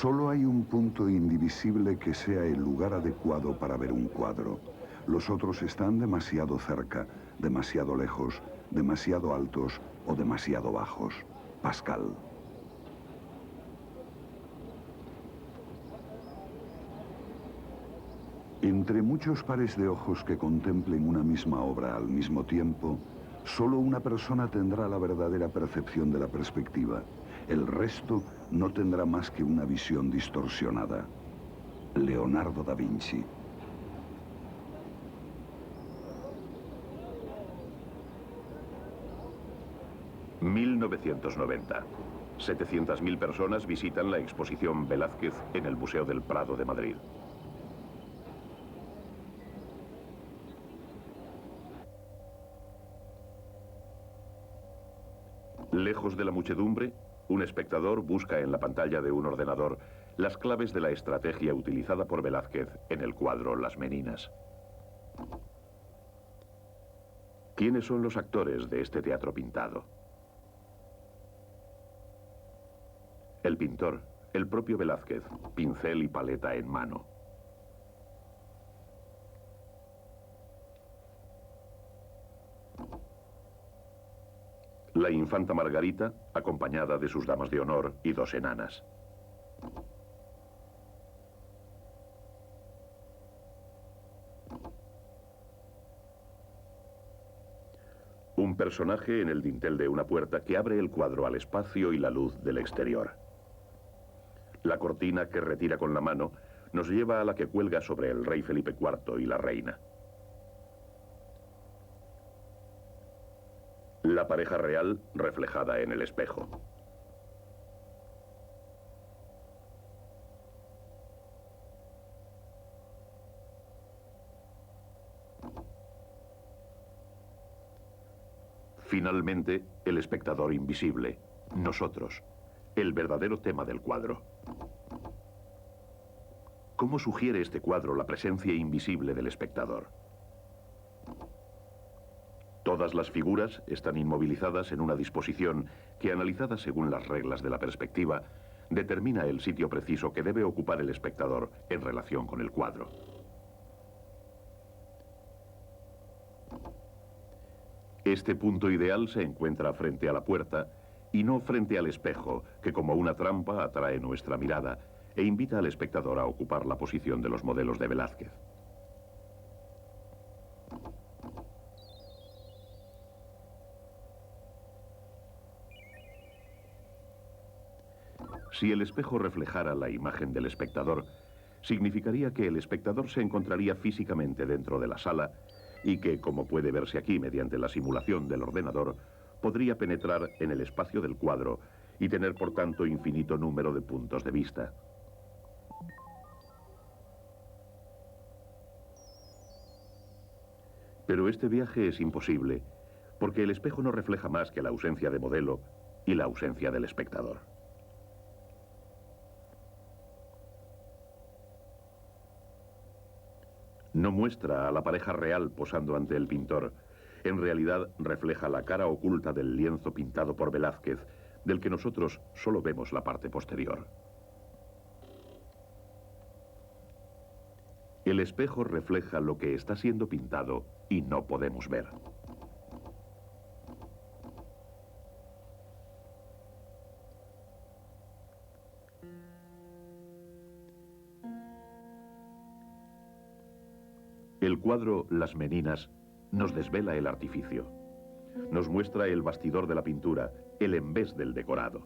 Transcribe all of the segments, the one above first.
Solo hay un punto indivisible que sea el lugar adecuado para ver un cuadro. Los otros están demasiado cerca, demasiado lejos, demasiado altos o demasiado bajos. Pascal. Entre muchos pares de ojos que contemplen una misma obra al mismo tiempo, solo una persona tendrá la verdadera percepción de la perspectiva. El resto no tendrá más que una visión distorsionada. Leonardo da Vinci. ...1990. 700.000 personas visitan la exposición Velázquez en el Museo del Prado de Madrid. Lejos de la muchedumbre, un espectador busca en la pantalla de un ordenador las claves de la estrategia utilizada por Velázquez en el cuadro Las Meninas. ¿Quiénes son los actores de este teatro pintado? El pintor, el propio Velázquez, pincel y paleta en mano. La infanta Margarita, acompañada de sus damas de honor y dos enanas. Un personaje en el dintel de una puerta que abre el cuadro al espacio y la luz del exterior. La cortina que retira con la mano nos lleva a la que cuelga sobre el rey Felipe IV y la reina. La pareja real reflejada en el espejo. Finalmente, el espectador invisible, nosotros, el verdadero tema del cuadro. ¿Cómo sugiere este cuadro la presencia invisible del espectador? Todas las figuras están inmovilizadas en una disposición que, analizada según las reglas de la perspectiva, determina el sitio preciso que debe ocupar el espectador en relación con el cuadro. Este punto ideal se encuentra frente a la puerta y no frente al espejo, que como una trampa atrae nuestra mirada e invita al espectador a ocupar la posición de los modelos de Velázquez. Si el espejo reflejara la imagen del espectador, significaría que el espectador se encontraría físicamente dentro de la sala y que, como puede verse aquí mediante la simulación del ordenador, podría penetrar en el espacio del cuadro y tener por tanto infinito número de puntos de vista. Pero este viaje es imposible, porque el espejo no refleja más que la ausencia de modelo y la ausencia del espectador. No muestra a la pareja real posando ante el pintor. En realidad refleja la cara oculta del lienzo pintado por Velázquez, del que nosotros solo vemos la parte posterior. El espejo refleja lo que está siendo pintado y no podemos ver. El cuadro Las Meninas nos desvela el artificio. Nos muestra el bastidor de la pintura, el envés del decorado.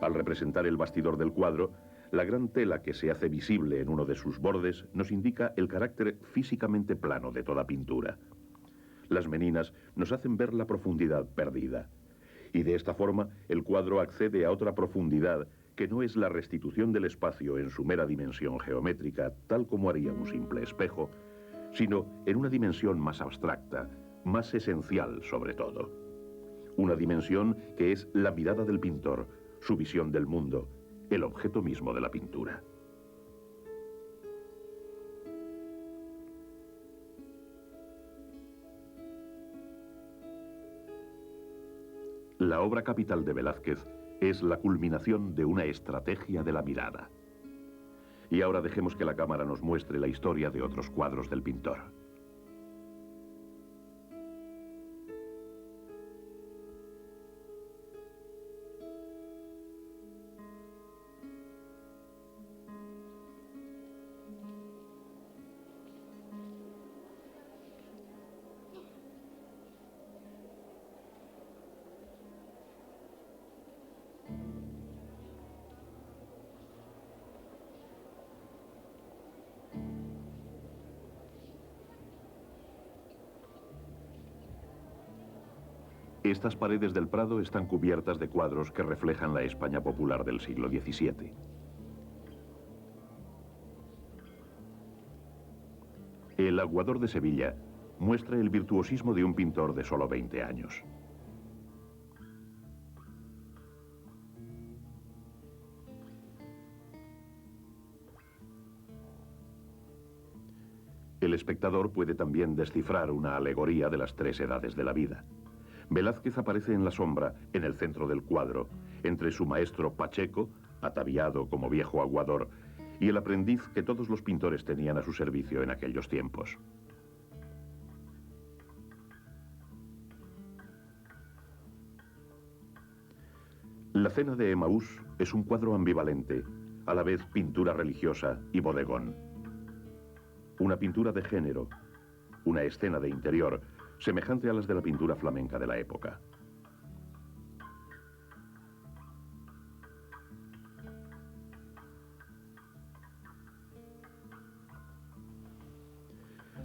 Al representar el bastidor del cuadro, la gran tela que se hace visible en uno de sus bordes nos indica el carácter físicamente plano de toda pintura. Las Meninas nos hacen ver la profundidad perdida. Y de esta forma, el cuadro accede a otra profundidad que no es la restitución del espacio en su mera dimensión geométrica, tal como haría un simple espejo, sino en una dimensión más abstracta, más esencial sobre todo. Una dimensión que es la mirada del pintor, su visión del mundo, el objeto mismo de la pintura. La obra capital de Velázquez es la culminación de una estrategia de la mirada. Y ahora dejemos que la cámara nos muestre la historia de otros cuadros del pintor. Estas paredes del Prado están cubiertas de cuadros que reflejan la España popular del siglo XVII. El Aguador de Sevilla muestra el virtuosismo de un pintor de solo 20 años. El espectador puede también descifrar una alegoría de las 3 edades de la vida. Velázquez aparece en la sombra, en el centro del cuadro, entre su maestro Pacheco, ataviado como viejo aguador, y el aprendiz que todos los pintores tenían a su servicio en aquellos tiempos. La Cena de Emaús es un cuadro ambivalente, a la vez pintura religiosa y bodegón. Una pintura de género, una escena de interior, semejante a las de la pintura flamenca de la época.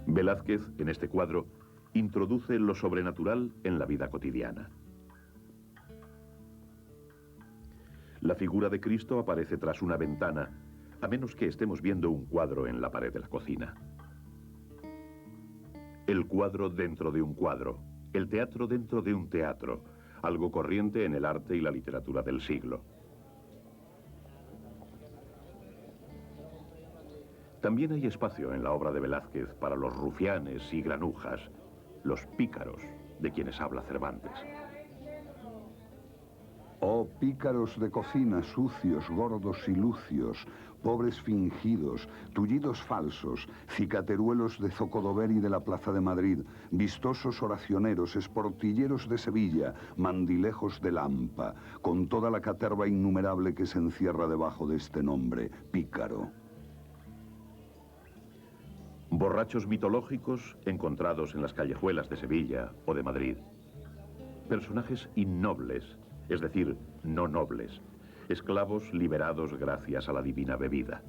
Velázquez, en este cuadro, introduce lo sobrenatural en la vida cotidiana. La figura de Cristo aparece tras una ventana, a menos que estemos viendo un cuadro en la pared de la cocina. El cuadro dentro de un cuadro, el teatro dentro de un teatro, algo corriente en el arte y la literatura del siglo. También hay espacio en la obra de Velázquez para los rufianes y granujas, los pícaros, de quienes habla Cervantes. Oh pícaros de cocina, sucios, gordos y lucios, pobres fingidos, tullidos falsos, cicateruelos de Zocodover y de la Plaza de Madrid, vistosos oracioneros, esportilleros de Sevilla, mandilejos de Lampa, con toda la caterva innumerable que se encierra debajo de este nombre, pícaro. Borrachos mitológicos encontrados en las callejuelas de Sevilla o de Madrid. Personajes innobles, es decir, no nobles, esclavos liberados gracias a la divina bebida.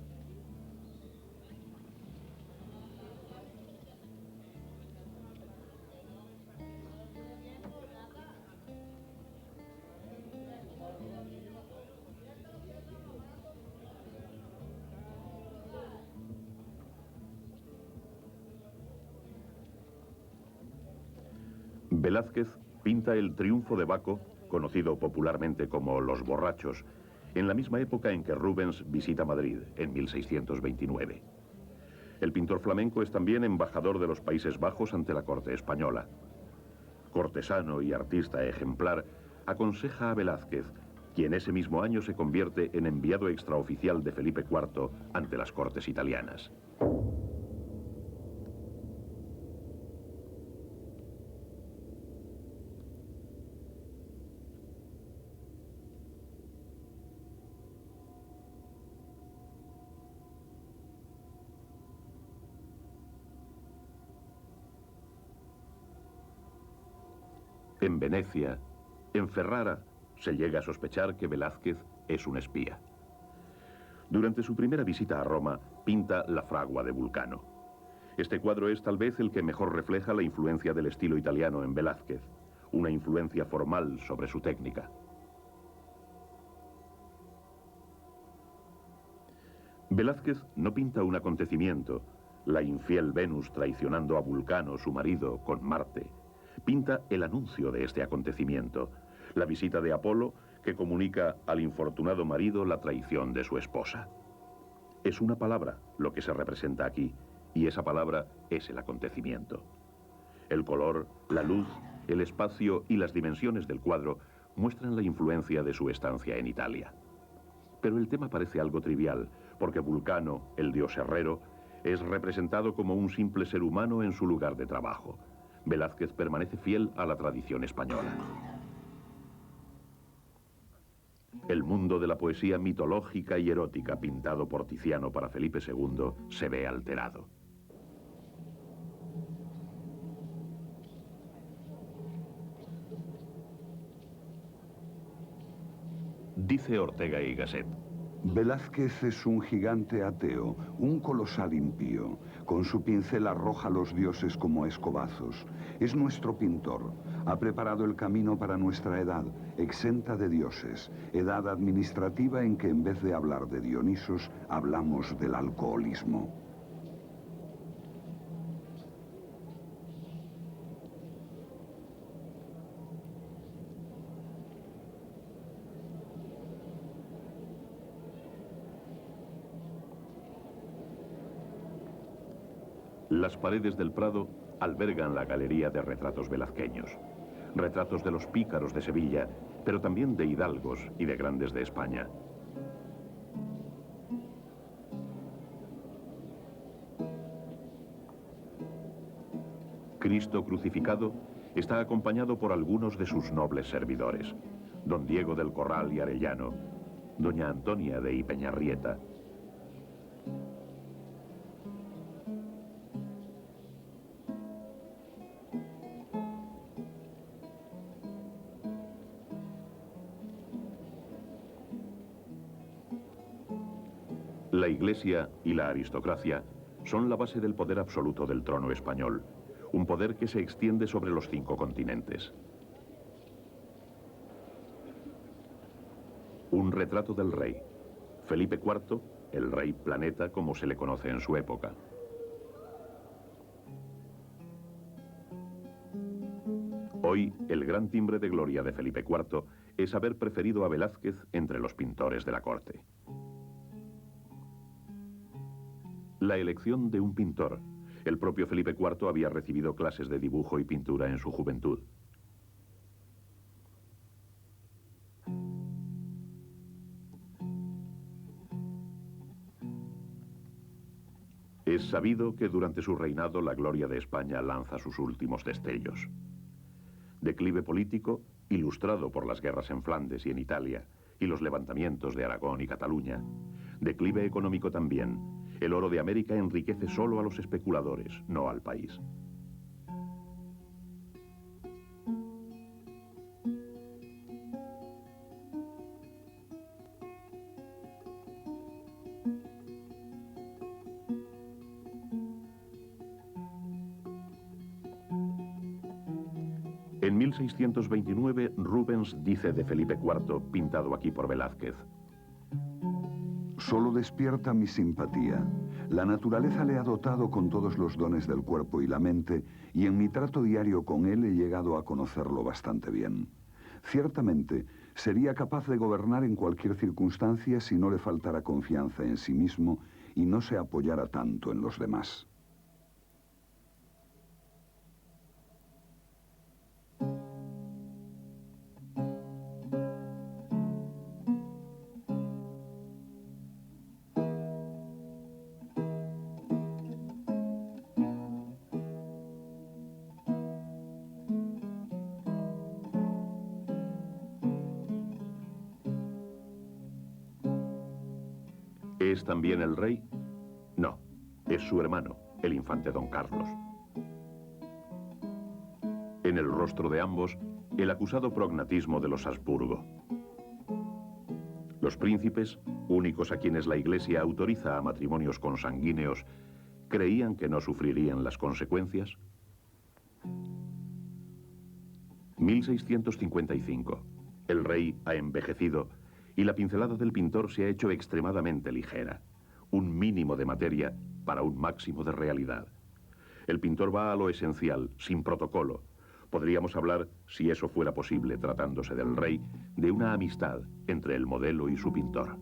Velázquez pinta el triunfo de Baco, conocido popularmente como Los Borrachos, en la misma época en que Rubens visita Madrid, en 1629. El pintor flamenco es también embajador de los Países Bajos ante la corte española. Cortesano y artista ejemplar, aconseja a Velázquez, quien ese mismo año se convierte en enviado extraoficial de Felipe IV ante las cortes italianas. En Venecia, en Ferrara, se llega a sospechar que Velázquez es un espía. Durante su primera visita a Roma, pinta La fragua de Vulcano. Este cuadro es tal vez el que mejor refleja la influencia del estilo italiano en Velázquez, una influencia formal sobre su técnica. Velázquez no pinta un acontecimiento, la infiel Venus traicionando a Vulcano, su marido, con Marte. Pinta el anuncio de este acontecimiento, la visita de Apolo que comunica al infortunado marido la traición de su esposa. Es una palabra lo que se representa aquí, y esa palabra es el acontecimiento. El color, la luz, el espacio y las dimensiones del cuadro muestran la influencia de su estancia en Italia. Pero el tema parece algo trivial, porque Vulcano, el dios herrero, es representado como un simple ser humano en su lugar de trabajo. Velázquez permanece fiel a la tradición española. El mundo de la poesía mitológica y erótica pintado por Tiziano para Felipe II se ve alterado. Dice Ortega y Gasset: Velázquez es un gigante ateo, un colosal impío. Con su pincel arroja a los dioses como a escobazos. Es nuestro pintor. Ha preparado el camino para nuestra edad, exenta de dioses. Edad administrativa en que en vez de hablar de Dionisos, hablamos del alcoholismo. Las paredes del Prado albergan la galería de retratos velazqueños. Retratos de los pícaros de Sevilla, pero también de hidalgos y de grandes de España. Cristo crucificado está acompañado por algunos de sus nobles servidores: don Diego del Corral y Arellano, doña Antonia de Ipeñarrieta. La Iglesia y la aristocracia son la base del poder absoluto del trono español, un poder que se extiende sobre los 5 continentes. Un retrato del rey, Felipe IV, el rey planeta como se le conoce en su época. Hoy, el gran timbre de gloria de Felipe IV es haber preferido a Velázquez entre los pintores de la corte. La elección de un pintor. El propio Felipe IV había recibido clases de dibujo y pintura en su juventud. Es sabido que durante su reinado la gloria de España lanza sus últimos destellos. Declive político, ilustrado por las guerras en Flandes y en Italia, y los levantamientos de Aragón y Cataluña. Declive económico también. El oro de América enriquece solo a los especuladores, no al país. En 1629, Rubens dice de Felipe IV, pintado aquí por Velázquez: Solo despierta mi simpatía. La naturaleza le ha dotado con todos los dones del cuerpo y la mente, y en mi trato diario con él he llegado a conocerlo bastante bien. Ciertamente, sería capaz de gobernar en cualquier circunstancia si no le faltara confianza en sí mismo y no se apoyara tanto en los demás. ¿Es también el rey? No, es su hermano, el infante don Carlos. En el rostro de ambos, el acusado prognatismo de los Habsburgo. Los príncipes, únicos a quienes la Iglesia autoriza a matrimonios consanguíneos, ¿creían que no sufrirían las consecuencias? 1655. El rey ha envejecido y la pincelada del pintor se ha hecho extremadamente ligera. Un mínimo de materia para un máximo de realidad. El pintor va a lo esencial, sin protocolo. Podríamos hablar, si eso fuera posible tratándose del rey, de una amistad entre el modelo y su pintor.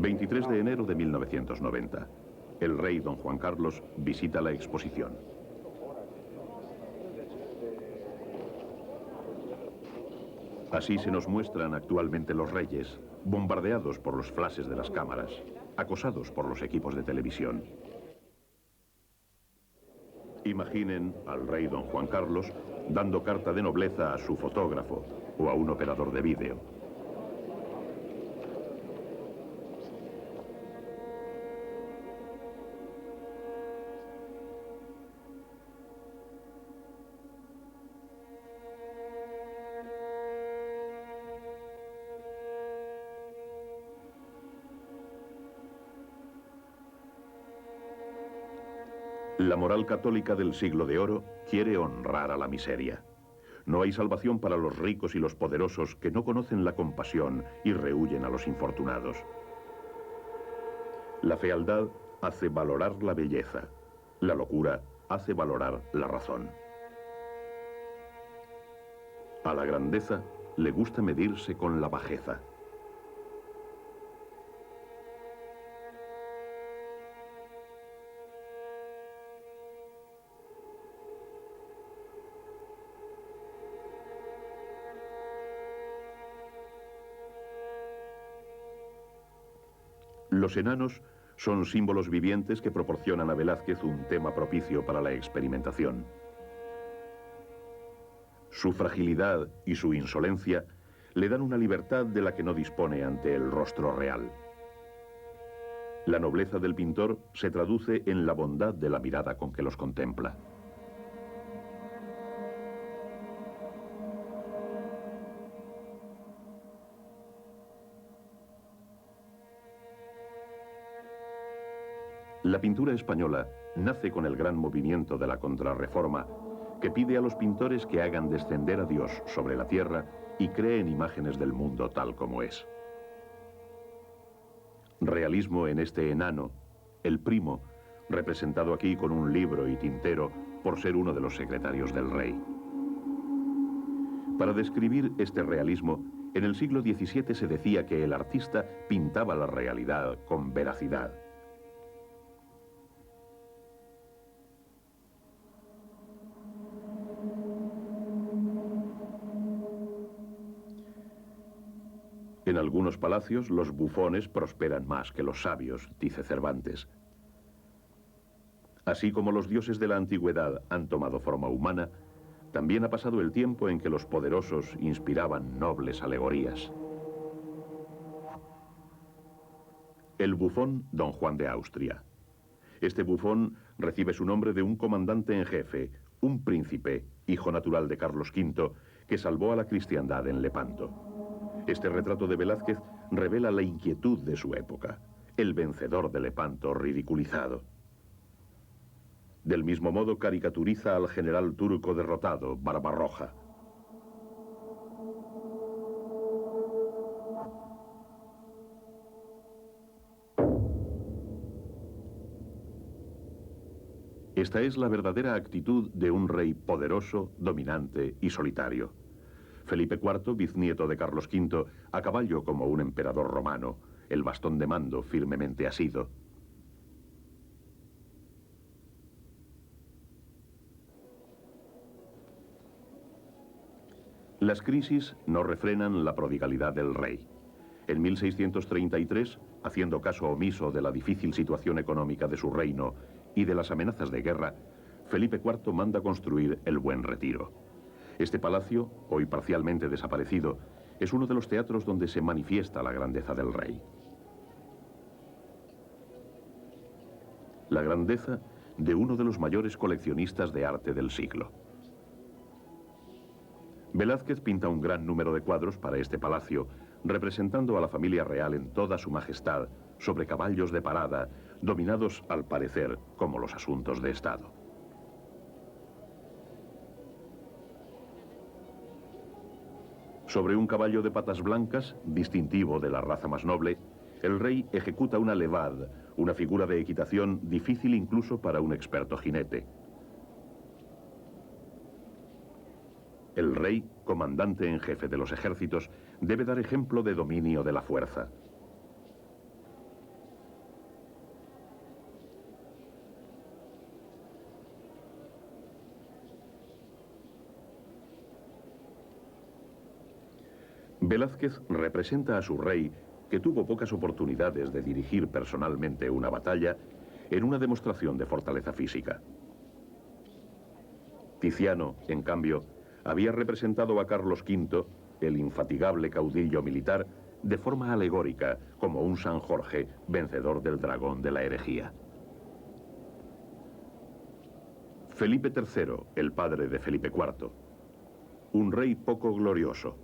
...23 de enero de 1990... El rey don Juan Carlos visita la exposición. Así se nos muestran actualmente los reyes, bombardeados por los flashes de las cámaras, acosados por los equipos de televisión. Imaginen al rey don Juan Carlos dando carta de nobleza a su fotógrafo o a un operador de vídeo. La moral católica del siglo de oro quiere honrar a la miseria. No hay salvación para los ricos y los poderosos que no conocen la compasión y rehuyen a los infortunados. La fealdad hace valorar la belleza. La locura hace valorar la razón. A la grandeza le gusta medirse con la bajeza. Los enanos son símbolos vivientes que proporcionan a Velázquez un tema propicio para la experimentación. Su fragilidad y su insolencia le dan una libertad de la que no dispone ante el rostro real. La nobleza del pintor se traduce en la bondad de la mirada con que los contempla. La pintura española nace con el gran movimiento de la Contrarreforma, que pide a los pintores que hagan descender a Dios sobre la tierra y creen imágenes del mundo tal como es. Realismo en este enano, el primo, representado aquí con un libro y tintero por ser uno de los secretarios del rey. Para describir este realismo, en el siglo XVII se decía que el artista pintaba la realidad con veracidad. En algunos palacios los bufones prosperan más que los sabios, dice Cervantes. Así como los dioses de la antigüedad han tomado forma humana, también ha pasado el tiempo en que los poderosos inspiraban nobles alegorías. El bufón don Juan de Austria. Este bufón recibe su nombre de un comandante en jefe, un príncipe, hijo natural de Carlos V, que salvó a la cristiandad en Lepanto. Este retrato de Velázquez revela la inquietud de su época, el vencedor de Lepanto ridiculizado. Del mismo modo caricaturiza al general turco derrotado, Barbarroja. Esta es la verdadera actitud de un rey poderoso, dominante y solitario. Felipe IV, biznieto de Carlos V, a caballo como un emperador romano, el bastón de mando firmemente asido. Las crisis no refrenan la prodigalidad del rey. En 1633, haciendo caso omiso de la difícil situación económica de su reino y de las amenazas de guerra, Felipe IV manda construir el Buen Retiro. Este palacio, hoy parcialmente desaparecido, es uno de los teatros donde se manifiesta la grandeza del rey. La grandeza de uno de los mayores coleccionistas de arte del siglo. Velázquez pinta un gran número de cuadros para este palacio, representando a la familia real en toda su majestad, sobre caballos de parada, dominados al parecer como los asuntos de Estado. Sobre un caballo de patas blancas, distintivo de la raza más noble, el rey ejecuta una levad, una figura de equitación difícil incluso para un experto jinete. El rey, comandante en jefe de los ejércitos, debe dar ejemplo de dominio de la fuerza. Velázquez representa a su rey, que tuvo pocas oportunidades de dirigir personalmente una batalla, en una demostración de fortaleza física. Tiziano, en cambio, había representado a Carlos V, el infatigable caudillo militar, de forma alegórica, como un San Jorge vencedor del dragón de la herejía. Felipe III, el padre de Felipe IV. Un rey poco glorioso.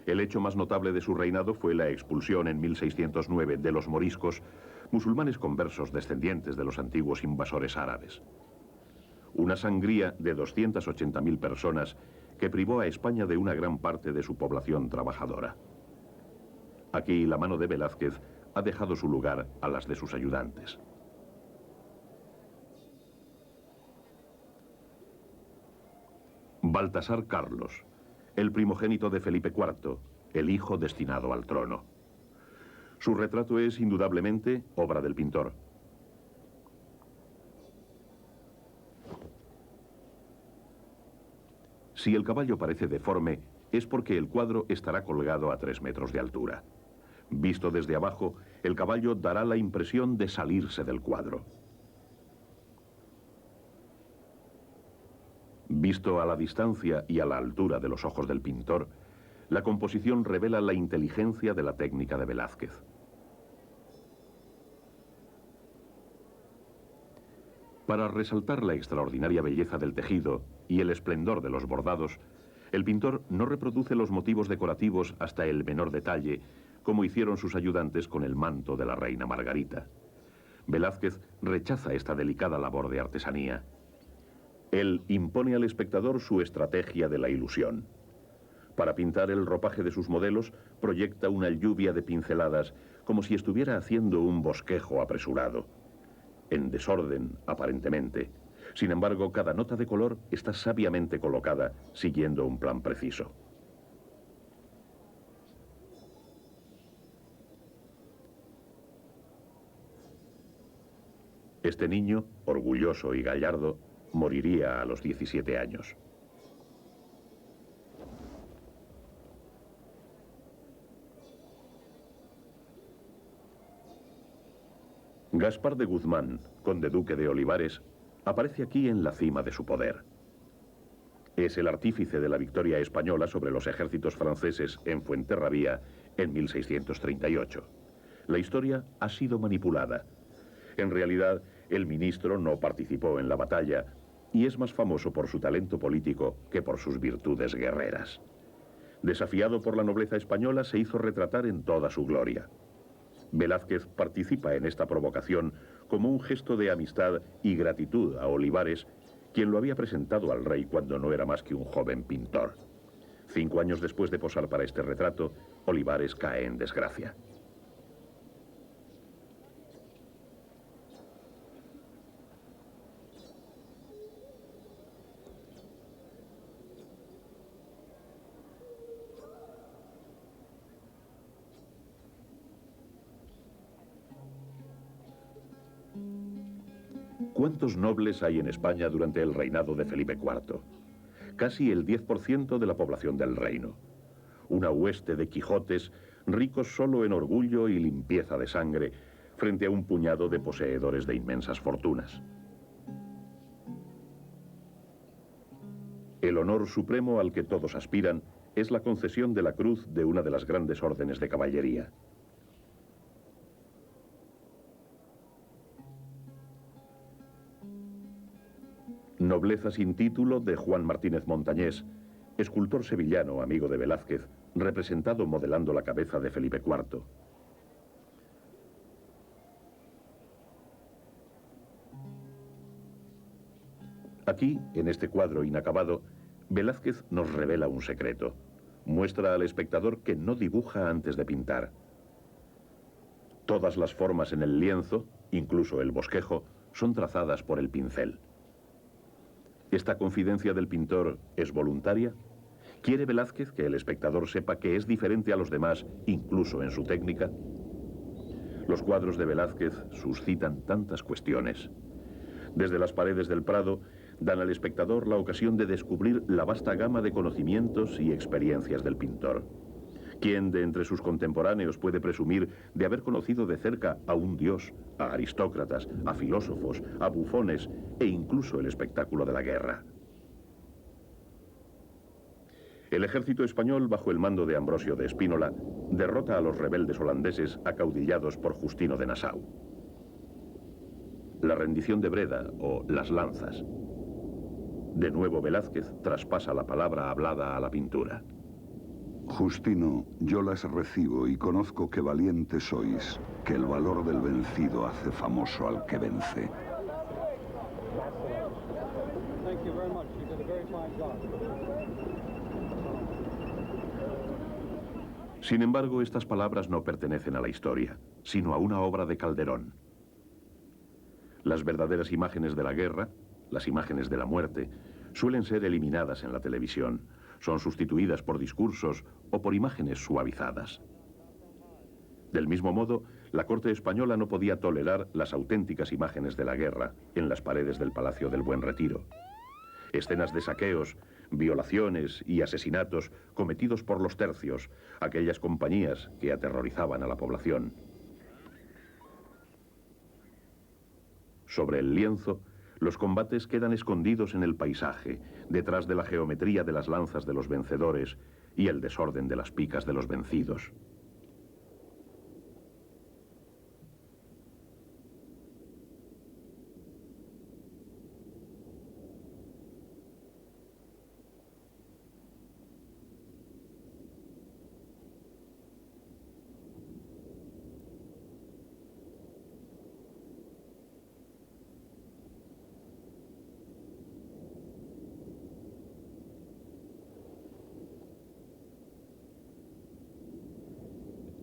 El hecho más notable de su reinado fue la expulsión en 1609 de los moriscos, musulmanes conversos descendientes de los antiguos invasores árabes. Una sangría de 280.000 personas que privó a España de una gran parte de su población trabajadora. Aquí la mano de Velázquez ha dejado su lugar a las de sus ayudantes. Baltasar Carlos, el primogénito de Felipe IV, el hijo destinado al trono. Su retrato es indudablemente obra del pintor. Si el caballo parece deforme, es porque el cuadro estará colgado a 3 metros de altura. Visto desde abajo, el caballo dará la impresión de salirse del cuadro. Visto a la distancia y a la altura de los ojos del pintor, la composición revela la inteligencia de la técnica de Velázquez. Para resaltar la extraordinaria belleza del tejido y el esplendor de los bordados, el pintor no reproduce los motivos decorativos hasta el menor detalle, como hicieron sus ayudantes con el manto de la reina Margarita. Velázquez rechaza esta delicada labor de artesanía. Él impone al espectador su estrategia de la ilusión. Para pintar el ropaje de sus modelos, proyecta una lluvia de pinceladas, como si estuviera haciendo un bosquejo apresurado. En desorden, aparentemente. Sin embargo, cada nota de color está sabiamente colocada, siguiendo un plan preciso. Este niño, orgulloso y gallardo, moriría a los 17 años. Gaspar de Guzmán, conde duque de Olivares, aparece aquí en la cima de su poder. Es el artífice de la victoria española sobre los ejércitos franceses en Fuenterrabía en 1638. La historia ha sido manipulada. En realidad, el ministro no participó en la batalla y es más famoso por su talento político que por sus virtudes guerreras. Desafiado por la nobleza española, se hizo retratar en toda su gloria. Velázquez participa en esta provocación como un gesto de amistad y gratitud a Olivares, quien lo había presentado al rey cuando no era más que un joven pintor. 5 años después de posar para este retrato, Olivares cae en desgracia. ¿Cuántos nobles hay en España durante el reinado de Felipe IV? Casi el 10% de la población del reino. Una hueste de Quijotes, ricos solo en orgullo y limpieza de sangre, frente a un puñado de poseedores de inmensas fortunas. El honor supremo al que todos aspiran es la concesión de la cruz de una de las grandes órdenes de caballería. Nobleza sin título de Juan Martínez Montañés, escultor sevillano amigo de Velázquez, representado modelando la cabeza de Felipe IV. Aquí, en este cuadro inacabado, Velázquez nos revela un secreto. Muestra al espectador que no dibuja antes de pintar. Todas las formas en el lienzo, incluso el bosquejo, son trazadas por el pincel. ¿Esta confidencia del pintor es voluntaria? ¿Quiere Velázquez que el espectador sepa que es diferente a los demás, incluso en su técnica? Los cuadros de Velázquez suscitan tantas cuestiones. Desde las paredes del Prado, dan al espectador la ocasión de descubrir la vasta gama de conocimientos y experiencias del pintor. ¿Quién de entre sus contemporáneos puede presumir de haber conocido de cerca a un dios, a aristócratas, a filósofos, a bufones e incluso el espectáculo de la guerra? El ejército español, bajo el mando de Ambrosio de Spínola, derrota a los rebeldes holandeses acaudillados por Justino de Nassau. La rendición de Breda, o las lanzas. De nuevo Velázquez traspasa la palabra hablada a la pintura. Justino, yo las recibo y conozco que valientes sois, que el valor del vencido hace famoso al que vence. Sin embargo, estas palabras no pertenecen a la historia, sino a una obra de Calderón. Las verdaderas imágenes de la guerra, las imágenes de la muerte, suelen ser eliminadas en la televisión. Son sustituidas por discursos o por imágenes suavizadas. Del mismo modo, la corte española no podía tolerar las auténticas imágenes de la guerra en las paredes del Palacio del Buen Retiro. Escenas de saqueos, violaciones y asesinatos cometidos por los tercios, aquellas compañías que aterrorizaban a la población. Sobre el lienzo, los combates quedan escondidos en el paisaje, detrás de la geometría de las lanzas de los vencedores y el desorden de las picas de los vencidos.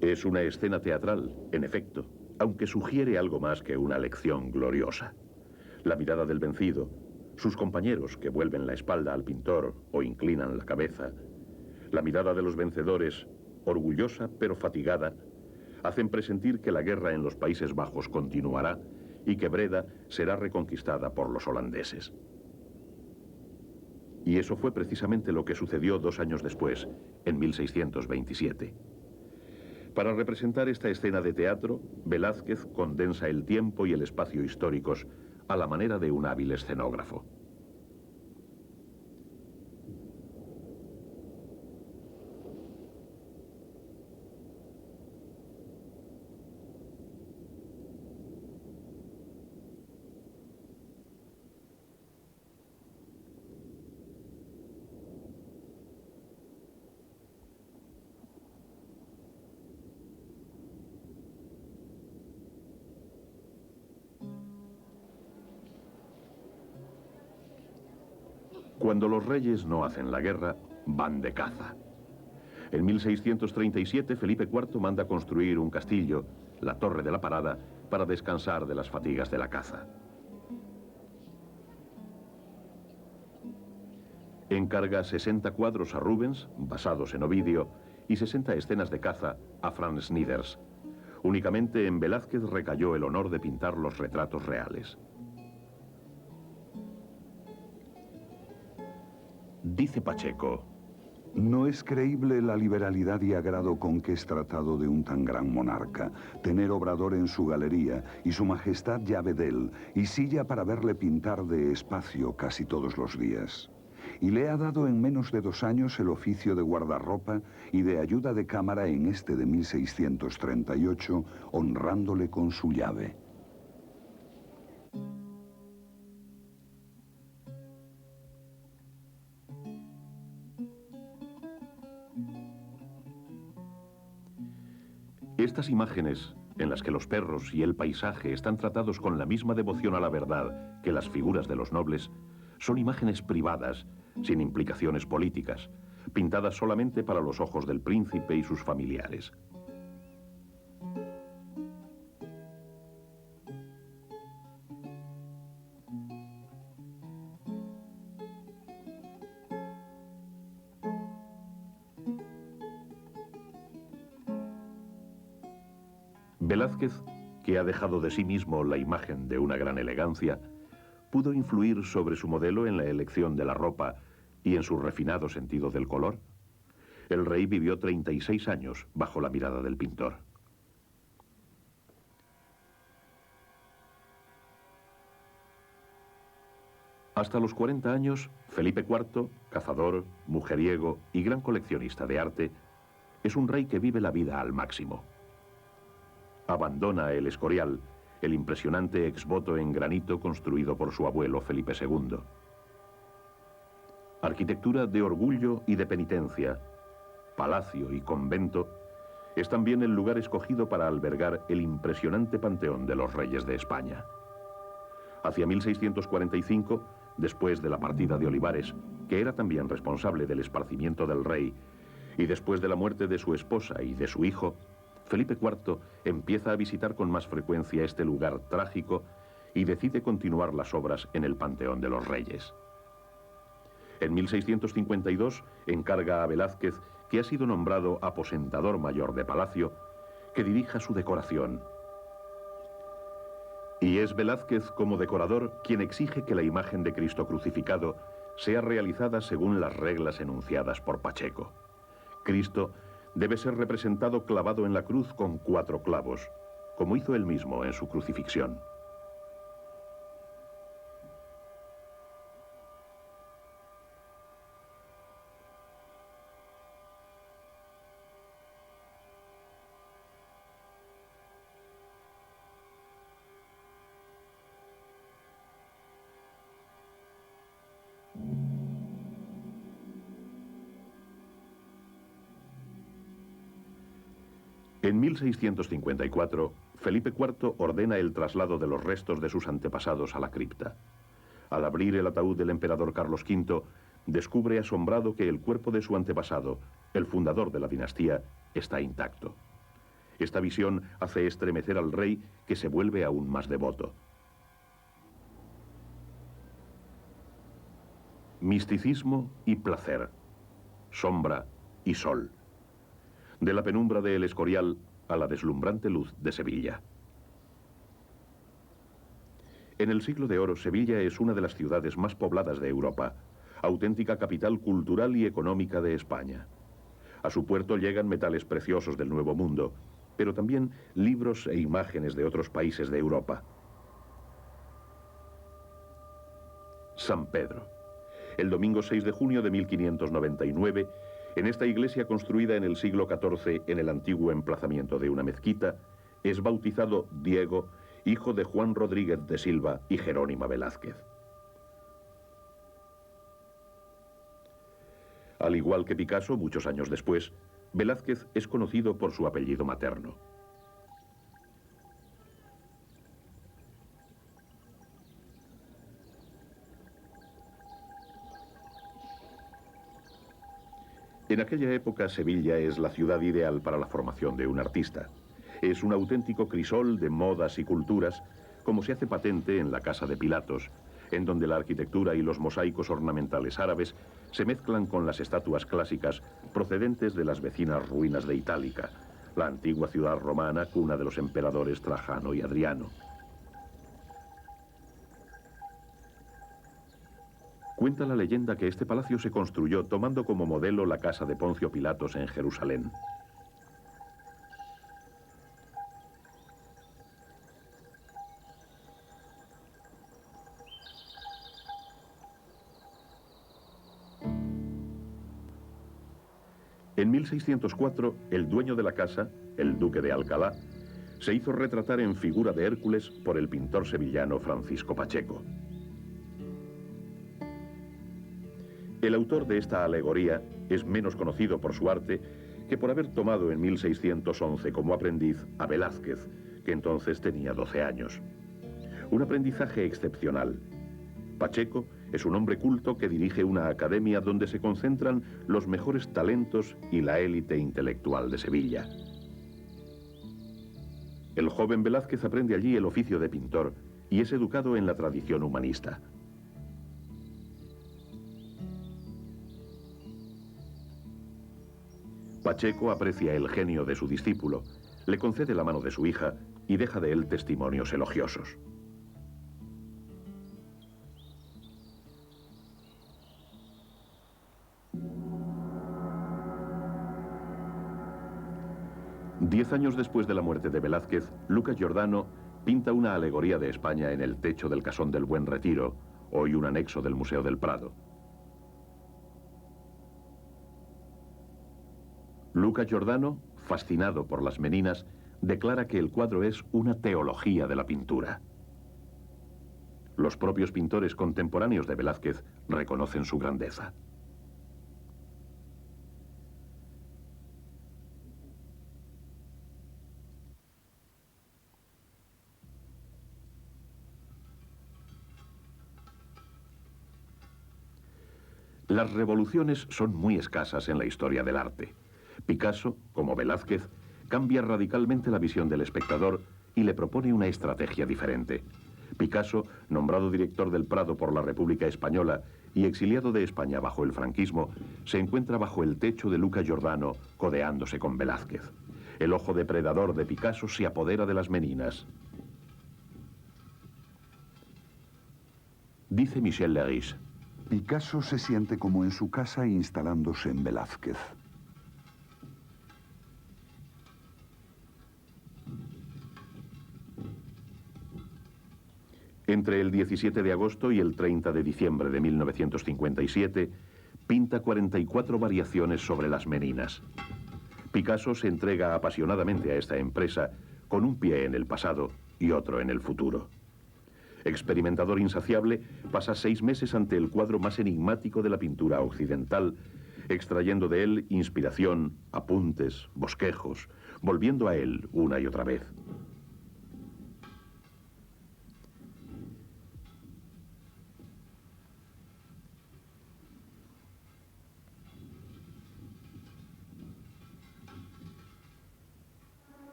Es una escena teatral, en efecto, aunque sugiere algo más que una lección gloriosa. La mirada del vencido, sus compañeros que vuelven la espalda al pintor o inclinan la cabeza, la mirada de los vencedores, orgullosa pero fatigada, hacen presentir que la guerra en los Países Bajos continuará y que Breda será reconquistada por los holandeses. Y eso fue precisamente lo que sucedió 2 años después, en 1627. Para representar esta escena de teatro, Velázquez condensa el tiempo y el espacio históricos a la manera de un hábil escenógrafo. Cuando los reyes no hacen la guerra, van de caza. En 1637, Felipe IV manda construir un castillo, la Torre de la Parada, para descansar de las fatigas de la caza. Encarga 60 cuadros a Rubens, basados en Ovidio, y 60 escenas de caza a Franz Snyders. Únicamente en Velázquez recayó el honor de pintar los retratos reales. Dice Pacheco: no es creíble la liberalidad y agrado con que es tratado de un tan gran monarca, tener obrador en su galería y su majestad llave d'él, y silla para verle pintar de espacio casi todos los días. Y le ha dado en menos de 2 años el oficio de guardarropa y de ayuda de cámara en este de 1638, honrándole con su llave. Estas imágenes, en las que los perros y el paisaje están tratados con la misma devoción a la verdad que las figuras de los nobles, son imágenes privadas, sin implicaciones políticas, pintadas solamente para los ojos del príncipe y sus familiares. Velázquez, que ha dejado de sí mismo la imagen de una gran elegancia, pudo influir sobre su modelo en la elección de la ropa y en su refinado sentido del color. El rey vivió 36 años bajo la mirada del pintor. Hasta los 40 años, Felipe IV, cazador, mujeriego y gran coleccionista de arte, es un rey que vive la vida al máximo. Abandona el Escorial, el impresionante exvoto en granito construido por su abuelo Felipe II. Arquitectura de orgullo y de penitencia, palacio y convento, es también el lugar escogido para albergar el impresionante panteón de los reyes de España. Hacia 1645, después de la partida de Olivares, que era también responsable del esparcimiento del rey, y después de la muerte de su esposa y de su hijo, Felipe IV empieza a visitar con más frecuencia este lugar trágico y decide continuar las obras en el Panteón de los Reyes. En 1652 encarga a Velázquez, que ha sido nombrado aposentador mayor de palacio, que dirija su decoración. Y es Velázquez, como decorador, quien exige que la imagen de Cristo crucificado sea realizada según las reglas enunciadas por Pacheco. Cristo debe ser representado clavado en la cruz con 4 clavos, como hizo él mismo en su crucifixión. En 1654, Felipe IV ordena el traslado de los restos de sus antepasados a la cripta. Al abrir el ataúd del emperador Carlos V, descubre asombrado que el cuerpo de su antepasado, el fundador de la dinastía, está intacto. Esta visión hace estremecer al rey, que se vuelve aún más devoto. Misticismo y placer, sombra y sol. De la penumbra de El Escorial a la deslumbrante luz de Sevilla. En el siglo de oro, Sevilla es una de las ciudades más pobladas de Europa, auténtica capital cultural y económica de España. A su puerto llegan metales preciosos del Nuevo Mundo, pero también libros e imágenes de otros países de Europa. San Pedro. El domingo 6 de junio de 1599, en esta iglesia construida en el siglo XIV en el antiguo emplazamiento de una mezquita, es bautizado Diego, hijo de Juan Rodríguez de Silva y Jerónima Velázquez. Al igual que Picasso, muchos años después, Velázquez es conocido por su apellido materno. En aquella época, Sevilla es la ciudad ideal para la formación de un artista. Es un auténtico crisol de modas y culturas, como se hace patente en la Casa de Pilatos, en donde la arquitectura y los mosaicos ornamentales árabes se mezclan con las estatuas clásicas procedentes de las vecinas ruinas de Itálica, la antigua ciudad romana, cuna de los emperadores Trajano y Adriano. Cuenta la leyenda que este palacio se construyó tomando como modelo la casa de Poncio Pilatos en Jerusalén. En 1604, el dueño de la casa, el duque de Alcalá, se hizo retratar en figura de Hércules por el pintor sevillano Francisco Pacheco. El autor de esta alegoría es menos conocido por su arte que por haber tomado en 1611 como aprendiz a Velázquez, que entonces tenía 12 años. Un aprendizaje excepcional. Pacheco es un hombre culto que dirige una academia donde se concentran los mejores talentos y la élite intelectual de Sevilla. El joven Velázquez aprende allí el oficio de pintor y es educado en la tradición humanista. Pacheco aprecia el genio de su discípulo, le concede la mano de su hija y deja de él testimonios elogiosos. 10 años después de la muerte de Velázquez, Luca Giordano pinta una alegoría de España en el techo del Casón del Buen Retiro, hoy un anexo del Museo del Prado. Luca Giordano, fascinado por las Meninas, declara que el cuadro es una teología de la pintura. Los propios pintores contemporáneos de Velázquez reconocen su grandeza. Las revoluciones son muy escasas en la historia del arte. Picasso, como Velázquez, cambia radicalmente la visión del espectador y le propone una estrategia diferente. Picasso, nombrado director del Prado por la República Española y exiliado de España bajo el franquismo, se encuentra bajo el techo de Luca Giordano, codeándose con Velázquez. El ojo depredador de Picasso se apodera de las Meninas. Dice Michel Leiris: Picasso se siente como en su casa instalándose en Velázquez. Entre el 17 de agosto y el 30 de diciembre de 1957, pinta 44 variaciones sobre las Meninas. Picasso se entrega apasionadamente a esta empresa, con un pie en el pasado y otro en el futuro. Experimentador insaciable, pasa 6 meses ante el cuadro más enigmático de la pintura occidental, extrayendo de él inspiración, apuntes, bosquejos, volviendo a él una y otra vez.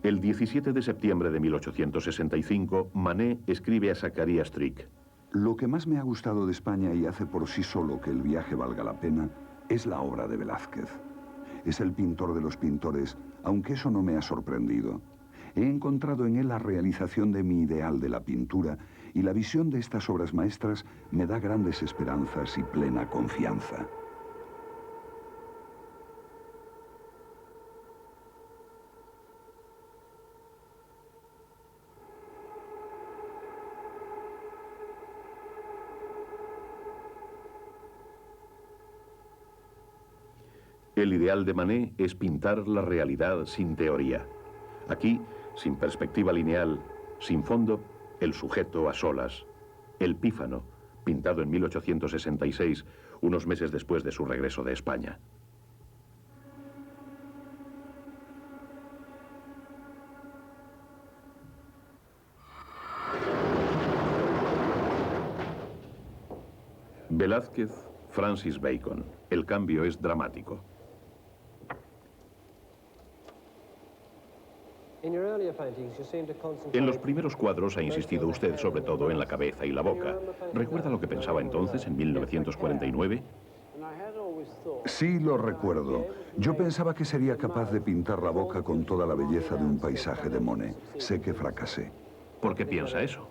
El 17 de septiembre de 1865, Manet escribe a Zacharia Strick: Lo que más me ha gustado de España y hace por sí solo que el viaje valga la pena es la obra de Velázquez. Es el pintor de los pintores, aunque eso no me ha sorprendido. He encontrado en él la realización de mi ideal de la pintura y la visión de estas obras maestras me da grandes esperanzas y plena confianza. El ideal de Manet es pintar la realidad sin teoría. Aquí, sin perspectiva lineal, sin fondo, el sujeto a solas. El Pífano, pintado en 1866, unos meses después de su regreso de España. Velázquez, Francis Bacon. El cambio es dramático. En los primeros cuadros ha insistido usted sobre todo en la cabeza y la boca. ¿Recuerda lo que pensaba entonces, en 1949? Sí, lo recuerdo. Yo pensaba que sería capaz de pintar la boca con toda la belleza de un paisaje de Monet. Sé que fracasé. ¿Por qué piensa eso?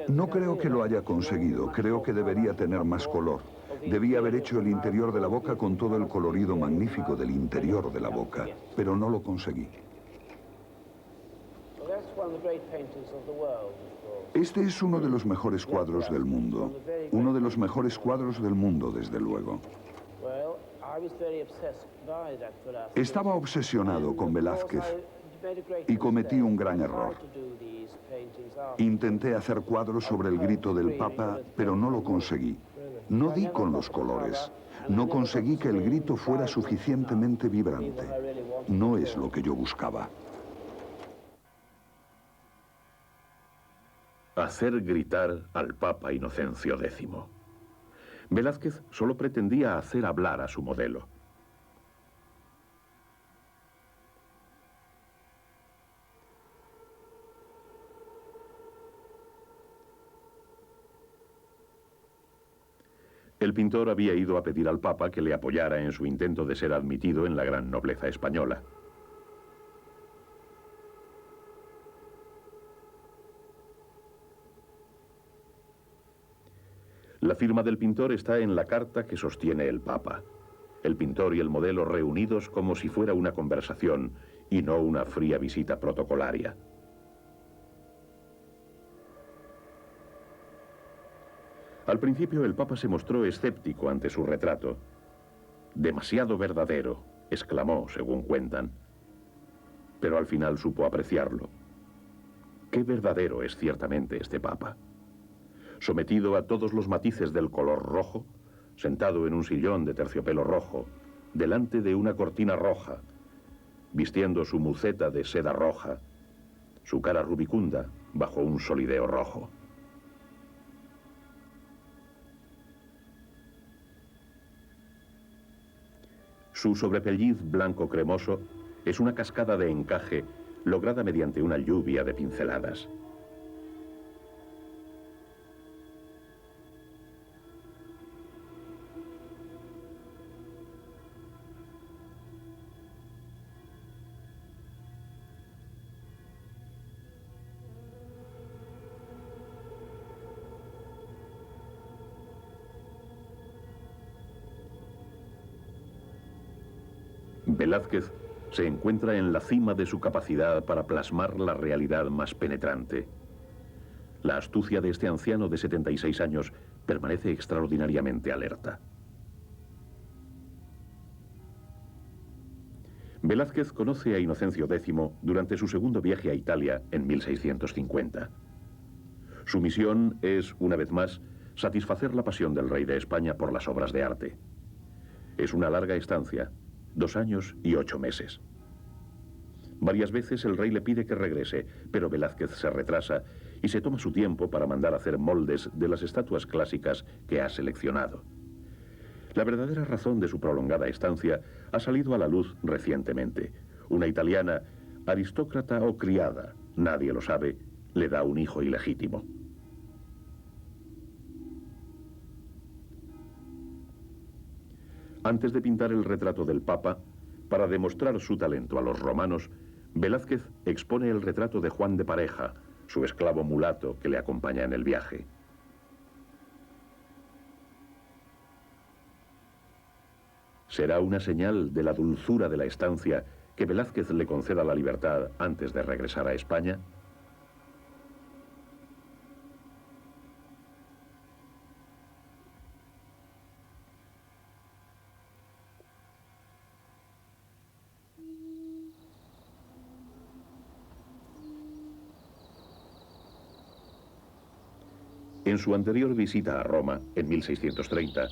No creo que lo haya conseguido. Creo que debería tener más color. Debía haber hecho el interior de la boca con todo el colorido magnífico del interior de la boca, pero no lo conseguí. Este es uno de los mejores cuadros del mundo. Uno de los mejores cuadros del mundo, desde luego. Estaba obsesionado con Velázquez y cometí un gran error. Intenté hacer cuadros sobre el grito del Papa, pero no lo conseguí. No di con los colores. No conseguí que el grito fuera suficientemente vibrante. No es lo que yo buscaba. Hacer gritar al Papa Inocencio X. Velázquez solo pretendía hacer hablar a su modelo. El pintor había ido a pedir al Papa que le apoyara en su intento de ser admitido en la gran nobleza española. La firma del pintor está en la carta que sostiene el Papa. El pintor y el modelo reunidos como si fuera una conversación y no una fría visita protocolaria. Al principio el Papa se mostró escéptico ante su retrato. «Demasiado verdadero», exclamó, según cuentan. Pero al final supo apreciarlo. Qué verdadero es ciertamente este Papa. Sometido a todos los matices del color rojo, sentado en un sillón de terciopelo rojo, delante de una cortina roja, vistiendo su muceta de seda roja, su cara rubicunda bajo un solideo rojo. Su sobrepelliz blanco cremoso es una cascada de encaje lograda mediante una lluvia de pinceladas. Velázquez se encuentra en la cima de su capacidad para plasmar la realidad más penetrante. La astucia de este anciano de 76 años permanece extraordinariamente alerta. Velázquez conoce a Inocencio X durante su segundo viaje a Italia en 1650. Su misión es, una vez más, satisfacer la pasión del rey de España por las obras de arte. Es una larga estancia, 2 años y 8 meses. Varias veces el rey le pide que regrese, pero Velázquez se retrasa y se toma su tiempo para mandar hacer moldes de las estatuas clásicas que ha seleccionado. La verdadera razón de su prolongada estancia ha salido a la luz recientemente. Una italiana, aristócrata o criada, nadie lo sabe, le da un hijo ilegítimo. Antes de pintar el retrato del Papa, para demostrar su talento a los romanos, Velázquez expone el retrato de Juan de Pareja, su esclavo mulato que le acompaña en el viaje. Será una señal de la dulzura de la estancia que Velázquez le conceda la libertad antes de regresar a España. En su anterior visita a Roma, en 1630,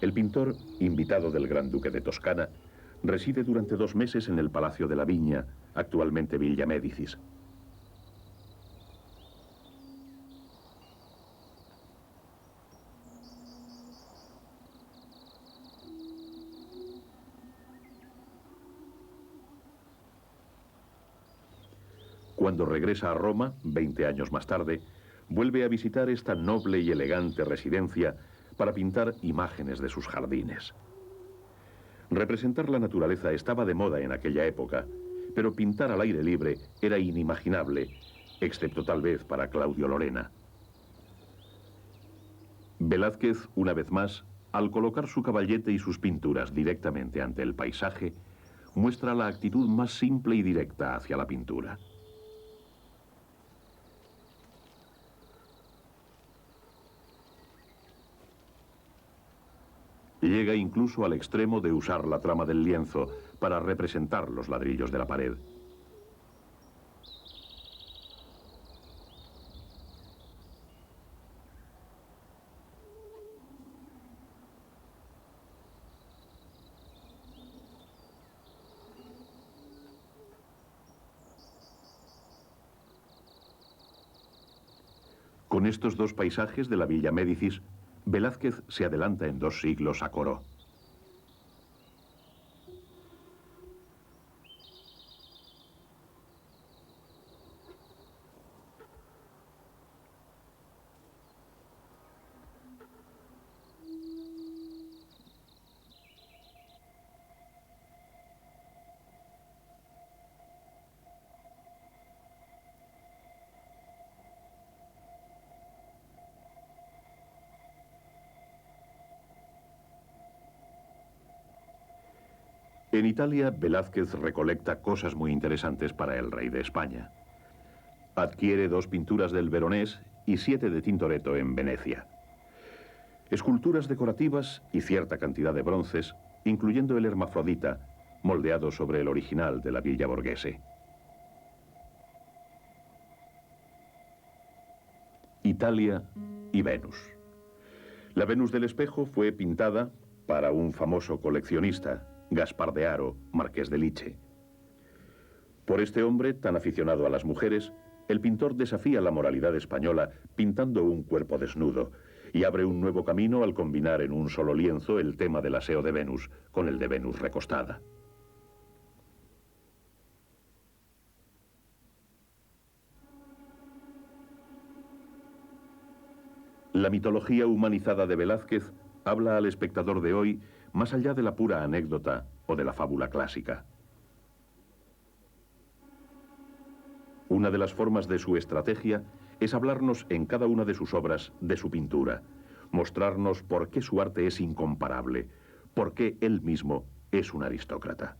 el pintor, invitado del Gran Duque de Toscana, reside durante 2 meses en el Palacio de la Viña, actualmente Villa Médicis. Cuando regresa a Roma, 20 años más tarde, vuelve a visitar esta noble y elegante residencia para pintar imágenes de sus jardines. Representar la naturaleza estaba de moda en aquella época, pero pintar al aire libre era inimaginable, excepto tal vez para Claudio Lorena. Velázquez, una vez más, al colocar su caballete y sus pinturas directamente ante el paisaje, muestra la actitud más simple y directa hacia la pintura. Llega incluso al extremo de usar la trama del lienzo para representar los ladrillos de la pared. Con estos 2 paisajes de la Villa Médicis, Velázquez se adelanta en 2 siglos a Corot. En Italia, Velázquez recolecta cosas muy interesantes para el rey de España. Adquiere 2 pinturas del Veronés y 7 de Tintoretto en Venecia. Esculturas decorativas y cierta cantidad de bronces, incluyendo el Hermafrodita, moldeado sobre el original de la Villa Borghese. Italia y Venus. La Venus del Espejo fue pintada para un famoso coleccionista, Gaspar de Haro, marqués de Liche. Por este hombre, tan aficionado a las mujeres, el pintor desafía la moralidad española pintando un cuerpo desnudo y abre un nuevo camino al combinar en un solo lienzo el tema del aseo de Venus con el de Venus recostada. La mitología humanizada de Velázquez habla al espectador de hoy más allá de la pura anécdota o de la fábula clásica. Una de las formas de su estrategia es hablarnos en cada una de sus obras de su pintura, mostrarnos por qué su arte es incomparable, por qué él mismo es un aristócrata.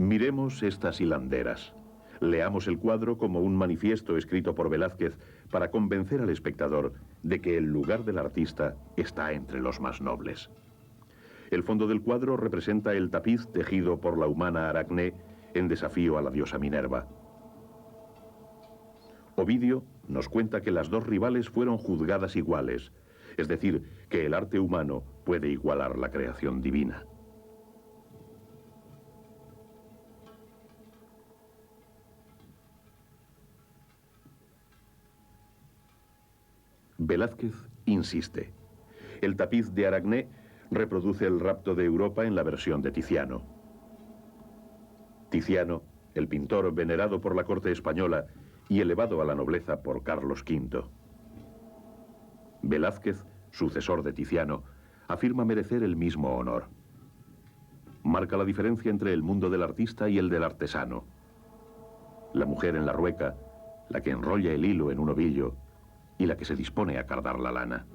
Miremos estas hilanderas. Leamos el cuadro como un manifiesto escrito por Velázquez para convencer al espectador de que el lugar del artista está entre los más nobles. El fondo del cuadro representa el tapiz tejido por la humana Aracné en desafío a la diosa Minerva. Ovidio nos cuenta que las 2 rivales fueron juzgadas iguales, es decir, que el arte humano puede igualar la creación divina. Velázquez insiste. El tapiz de Aracné reproduce el rapto de Europa en la versión de Tiziano. Tiziano, el pintor venerado por la corte española y elevado a la nobleza por Carlos V. Velázquez, sucesor de Tiziano, afirma merecer el mismo honor. Marca la diferencia entre el mundo del artista y el del artesano. La mujer en la rueca, la que enrolla el hilo en un ovillo y la que se dispone a cardar la lana.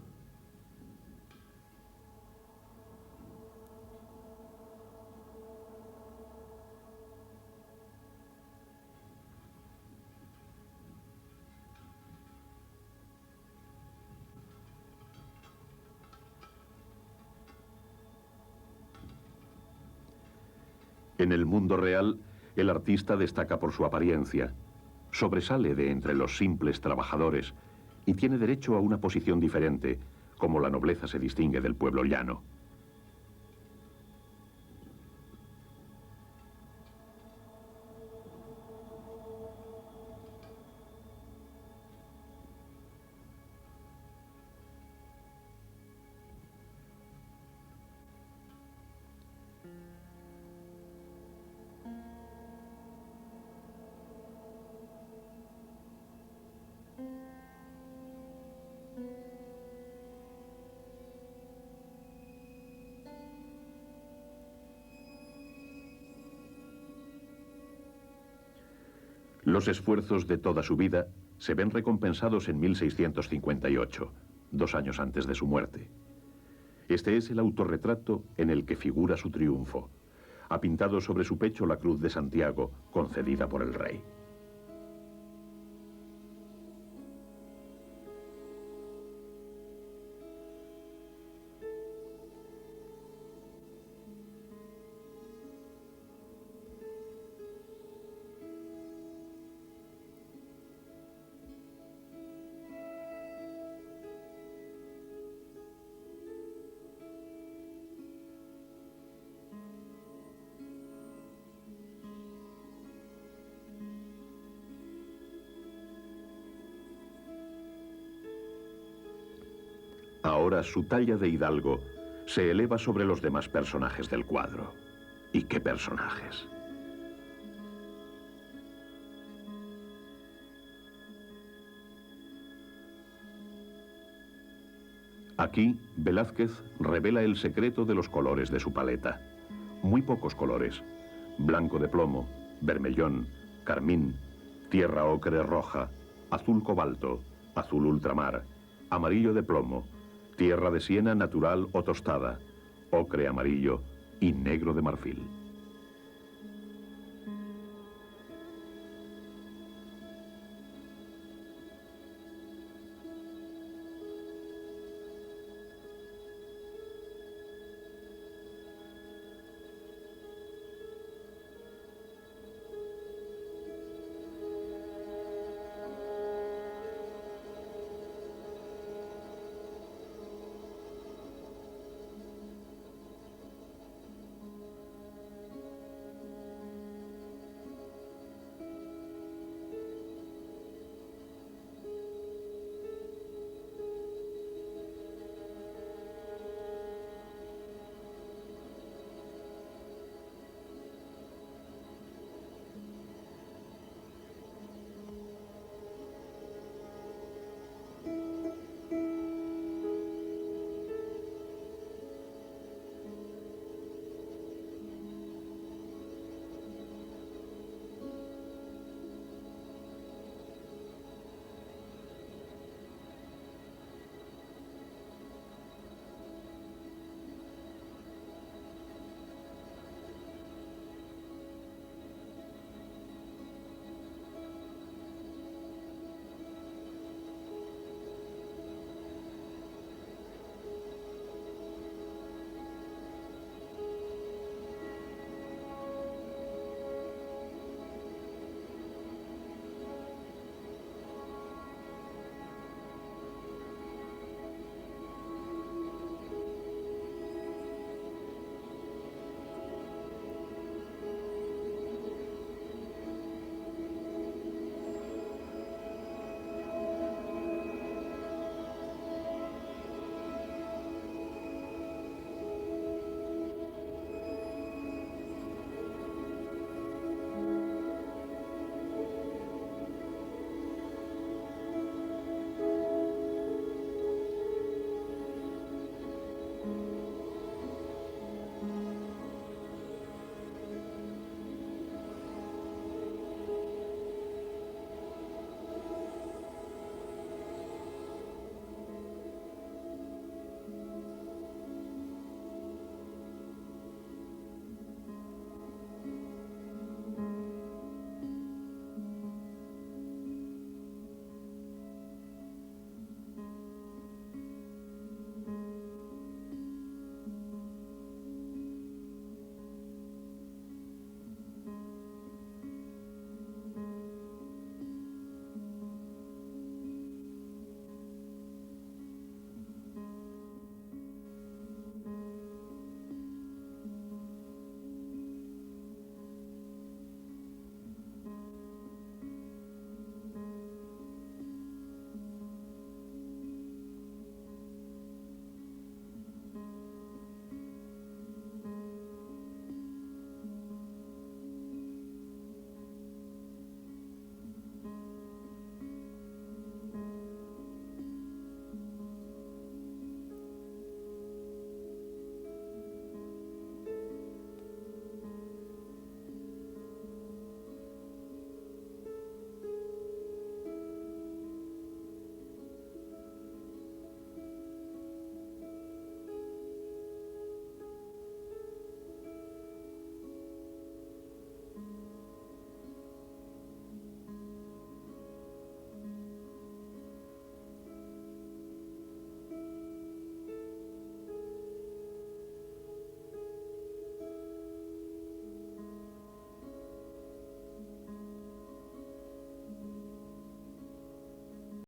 En el mundo real, el artista destaca por su apariencia, sobresale de entre los simples trabajadores y tiene derecho a una posición diferente, como la nobleza se distingue del pueblo llano. Los esfuerzos de toda su vida se ven recompensados en 1658, 2 años antes de su muerte. Este es el autorretrato en el que figura su triunfo. Ha pintado sobre su pecho la cruz de Santiago, concedida por el rey. Ahora su talla de hidalgo se eleva sobre los demás personajes del cuadro. ¿Y qué personajes? Aquí, Velázquez revela el secreto de los colores de su paleta. Muy pocos colores. Blanco de plomo, vermellón, carmín, tierra ocre roja, azul cobalto, azul ultramar, amarillo de plomo, tierra de siena natural o tostada, ocre amarillo y negro de marfil.